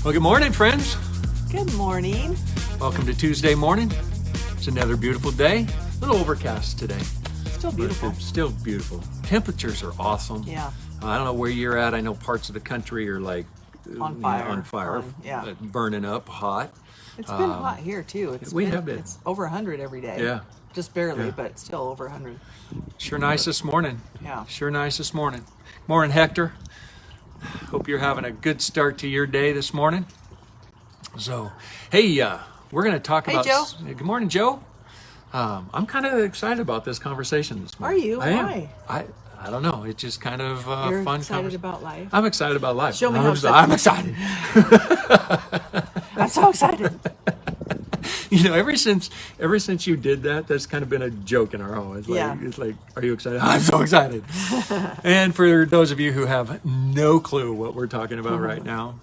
Well, good morning, friends. Good morning. Welcome to Tuesday morning. It's another beautiful day. A little overcast today. Still beautiful. It's still beautiful. Temperatures are awesome. Yeah. I don't know where you're at. I know parts of the country are like On fire. on fire, Yeah. burning up, hot. It's been hot here too. We have been. It's over 100 every day. Yeah. Just barely, Yeah. but still over 100. Sure nice this morning. Yeah. Sure nice this morning. Morning, Hector. Hope you're having a good start to your day this morning. So, hey, we're going to talk Hey, about... Joe. Good morning, Joe. I'm kind of excited about this conversation this morning. Are you? I am. Why? I don't know. It's just kind of You're fun excited conversation. about life? I'm excited about life. Show me I'm how excited. excited. I'm excited. I'm so excited. You know, ever since you did that, that's kind of been a joke in our home. It's like, Yeah. it's like, are you excited? I'm so excited. And for those of you who have no clue what we're talking about right now,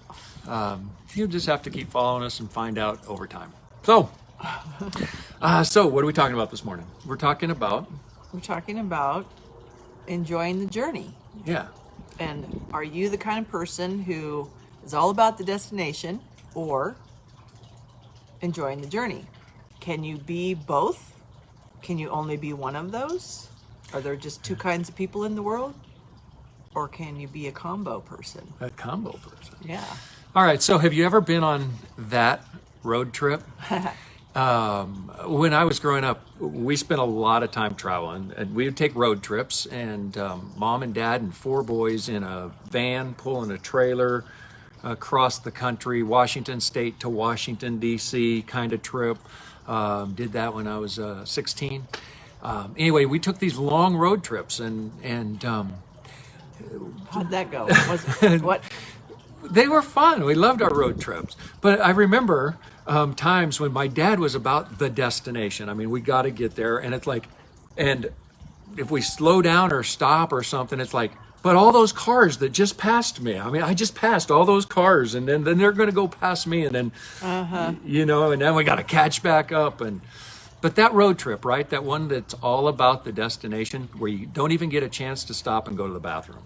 you'll just have to keep following us and find out over time. So what are we talking about this morning? We're talking about enjoying the journey. yeah. And are you the kind of person who is all about the destination or enjoying the journey? Can you be both? Can you only be one of those? Are there just two kinds of people in the world? Or can you be a combo person? A combo person. Yeah. All right. So have you ever been on that road trip? When I was growing up, we spent a lot of time traveling, and we would take road trips, and mom and dad and four boys in a van pulling a trailer across the country, Washington State to Washington, D.C. kind of trip. Did that when I was 16. Anyway, we took these long road trips, and How'd that go? What? they were fun. We loved our road trips. But I remember times when my dad was about the destination. I mean, we got to get there. And it's like, and if we slow down or stop or something, it's like, but all those cars that just passed me. I mean, I just passed all those cars, and then they're going to go past me. And then, you know, and then we got to catch back up. But that road trip, right? That one that's all about the destination where you don't even get a chance to stop and go to the bathroom.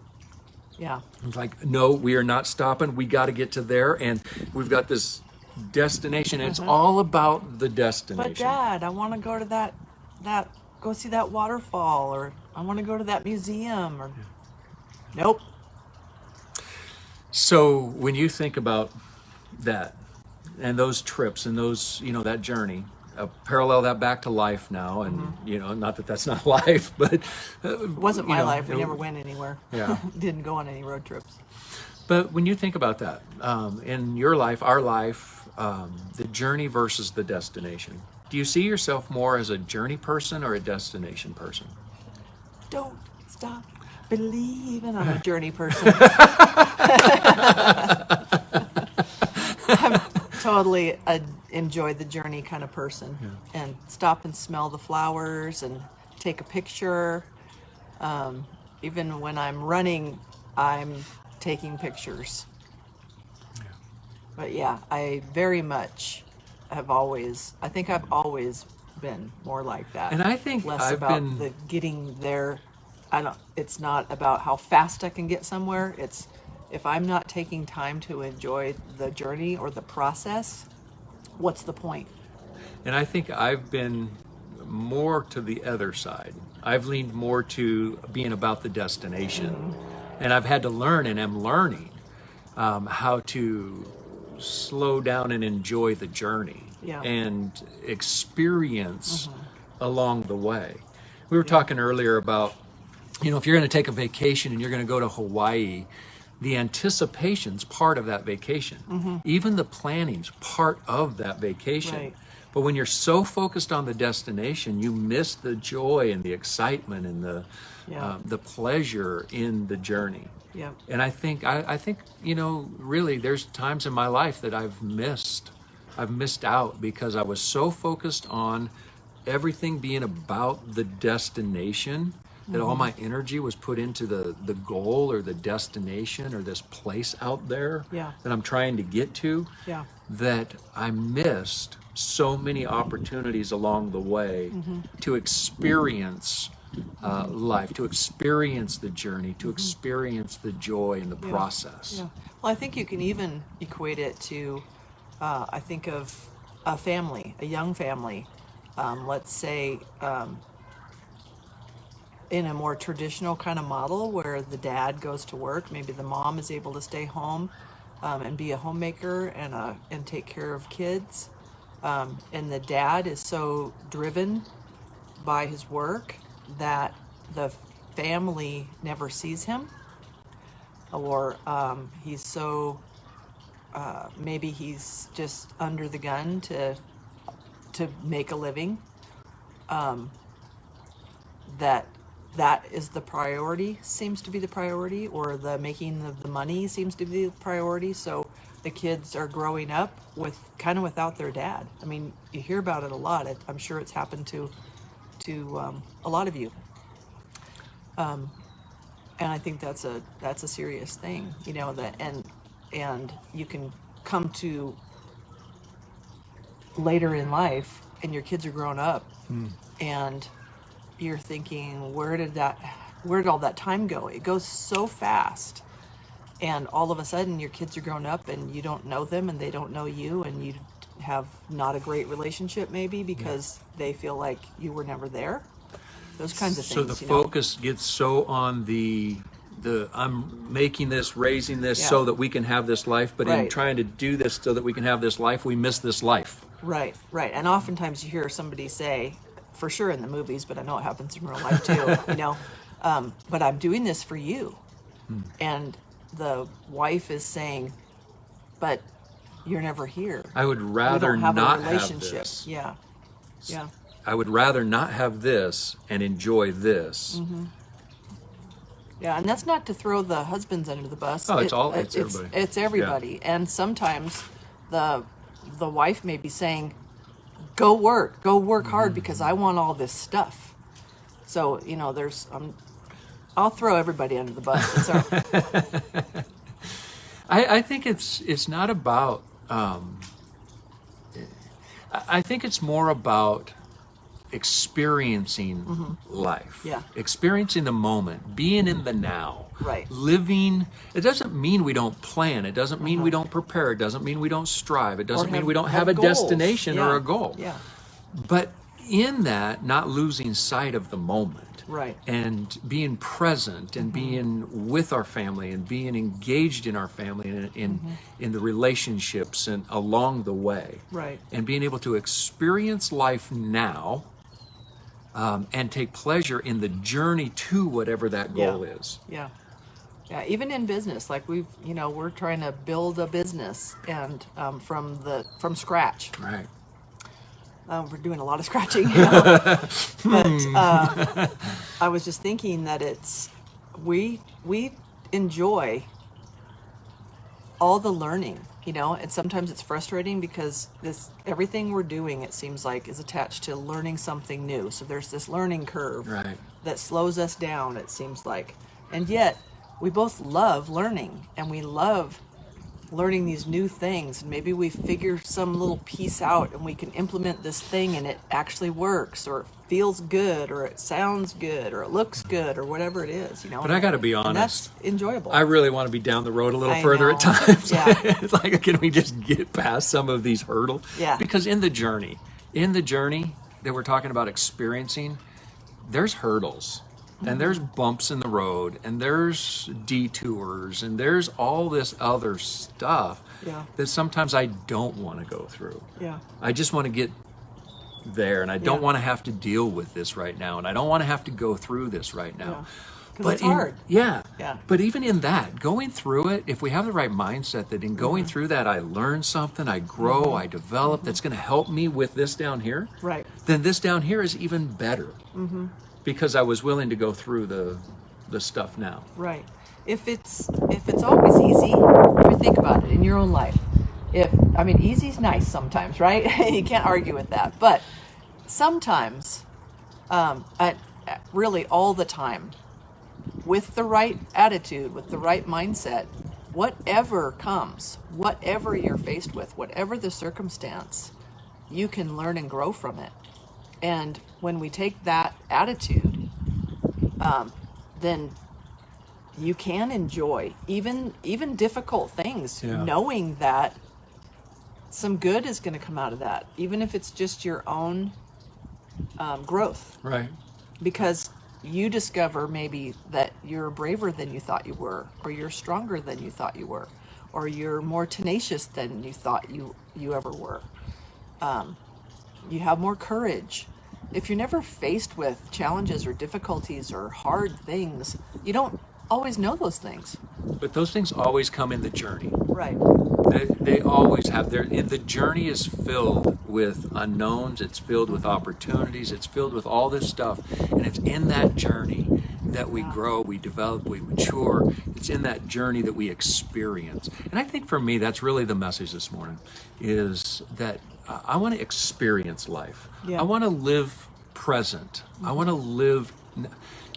Yeah. It's like, no, we are not stopping. We got to get to there, and we've got this destination. And it's all about the destination. But Dad, I want to go to go see that waterfall, or I want to go to that museum, or nope. So when you think about that and those trips and those, you know, that journey, parallel that back to life now, and you know, not that that's not life, but It wasn't you my know, life. We never went anywhere. Yeah. Didn't go on any road trips. But when you think about that, in your life, our life, the journey versus the destination, do you see yourself more as a journey person or a destination person? Don't stop believing. I'm a journey person. I'm totally enjoy the journey kind of person, and stop and smell the flowers and take a picture. Even when I'm running, I'm taking pictures. But yeah, I very much I think I've always been more like that. And I think less I've about been- the getting there. It's not about how fast I can get somewhere. It's if I'm not taking time to enjoy the journey or the process, what's the point? And I think I've been more to the other side. I've leaned more to being about the destination. And I've had to learn, and am learning, how to slow down and enjoy the journey and experience along the way. We were talking earlier about, you know, if you're going to take a vacation and you're going to go to Hawaii, the anticipation's part of that vacation. Even the planning's part of that vacation. Right. But when you're so focused on the destination, you miss the joy and the excitement and the pleasure in the journey. Yep. And I think, you know, really, there's times in my life that I've missed out because I was so focused on everything being about the destination that all my energy was put into the goal or the destination or this place out there that I'm trying to get to, that I missed so many opportunities along the way to experience life, to experience the journey, to experience the joy in the process. Yeah. Well, I think you can even equate it to, I think of a family, a young family, let's say, in a more traditional kind of model where the dad goes to work, maybe the mom is able to stay home and be a homemaker and take care of kids. And the dad is so driven by his work that the family never sees him, or he's so maybe he's just under the gun to make a living, that is the priority, seems to be the priority, or the making of the money seems to be the priority. So the kids are growing up with kind of without their dad. I mean, you hear about it a lot. I'm sure it's happened to a lot of you. And I think that's a serious thing, you know, that and you can come to later in life and your kids are grown up and you're thinking, where did all that time go? It goes so fast. And all of a sudden your kids are grown up and you don't know them and they don't know you, and you have not a great relationship maybe because they feel like you were never there. Those kinds of things. So the focus gets so on the I'm making this, raising this so that we can have this life, but in trying to do this so that we can have this life, we miss this life. Right. And oftentimes you hear somebody say, for sure in the movies, but I know it happens in real life too, you know, but I'm doing this for you. And the wife is saying, but you're never here. I would rather have not a relationship. have this. Yeah. I would rather not have this and enjoy this. Yeah, and that's not to throw the husbands under the bus. Oh, it's everybody. It's everybody. Yeah. And sometimes the wife may be saying, go work hard because I want all this stuff. So, you know, I'll throw everybody under the bus. It's all... I think it's not about, I think it's more about experiencing life, experiencing the moment, being in the now, living. It doesn't mean we don't plan. It doesn't mean we don't prepare. It doesn't mean we don't strive. It doesn't mean we don't have a goals. destination or a goal. Yeah. But in that, not losing sight of the moment. And being present and being with our family and being engaged in our family and in the relationships and along the way. And being able to experience life now and take pleasure in the journey to whatever that goal is. Yeah, even in business, like we're trying to build a business and from scratch. We're doing a lot of scratching, you know? But I was just thinking that we enjoy all the learning, you know, and sometimes it's frustrating because everything we're doing, it seems like, is attached to learning something new. So there's this learning curve that slows us down, it seems like. And yet we both love learning, and we love learning these new things, and maybe we figure some little piece out and we can implement this thing and it actually works, or it feels good, or it sounds good, or it looks good, or whatever it is, you know. But I got to be honest, and that's enjoyable. I really want to be down the road a little further at times. It's like, can we just get past some of these hurdles? Because in the journey that we're talking about experiencing, there's hurdles. And there's bumps in the road, and there's detours, and there's all this other stuff that sometimes I don't want to go through. I just want to get there, and I don't want to have to deal with this right now, and I don't want to have to go through this right now. Because it's hard. But even in that, going through it, if we have the right mindset that in going through that I learn something, I grow, I develop, that's going to help me with this down here, then this down here is even better. Because I was willing to go through the stuff now. If it's always easy, I mean, think about it in your own life. Easy's nice sometimes, right? You can't argue with that. But sometimes, really all the time, with the right attitude, with the right mindset, whatever comes, whatever you're faced with, whatever the circumstance, you can learn and grow from it. And when we take that attitude then you can enjoy even difficult things, Yeah. knowing that some good is going to come out of that, even if it's just your own growth, Right. because you discover maybe that you're braver than you thought you were, or you're stronger than you thought you were, or you're more tenacious than you thought you ever were. You have more courage. If you're never faced with challenges or difficulties or hard things, you don't always know those things. But those things always come in the journey. Right. They always have the journey is filled with unknowns, it's filled with opportunities, it's filled with all this stuff, and it's in that journey that we grow, we develop, we mature. It's in that journey that we experience. And I think for me, that's really the message this morning, is that I want to experience life. Yeah. I want to live present. I want to live,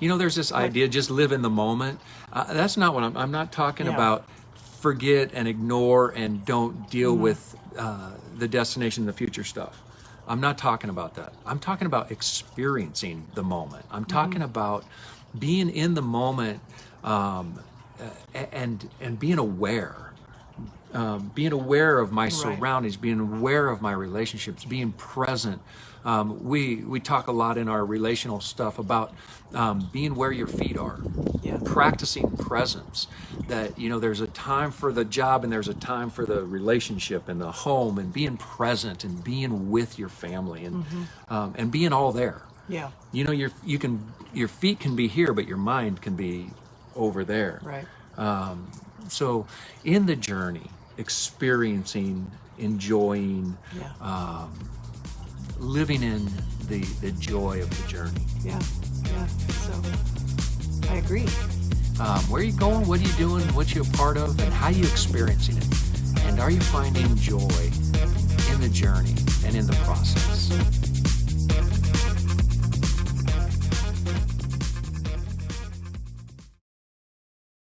there's this idea, just live in the moment. That's not what I'm not talking Yeah. about forget and ignore and don't deal with the destination, the future stuff. I'm not talking about that. I'm talking about experiencing the moment. I'm talking about being in the moment and being aware. Being aware of my surroundings, being aware of my relationships, being present. We talk a lot in our relational stuff about being where your feet are, practicing presence. That there's a time for the job and there's a time for the relationship and the home, and being present and being with your family and being all there. Yeah. Your feet can be here, but your mind can be over there. Right. So in the journey, experiencing, enjoying, living in the joy of the journey. Yeah. So I agree. Where are you going? What are you doing? What you a part of? And how are you experiencing it? And are you finding joy in the journey and in the process?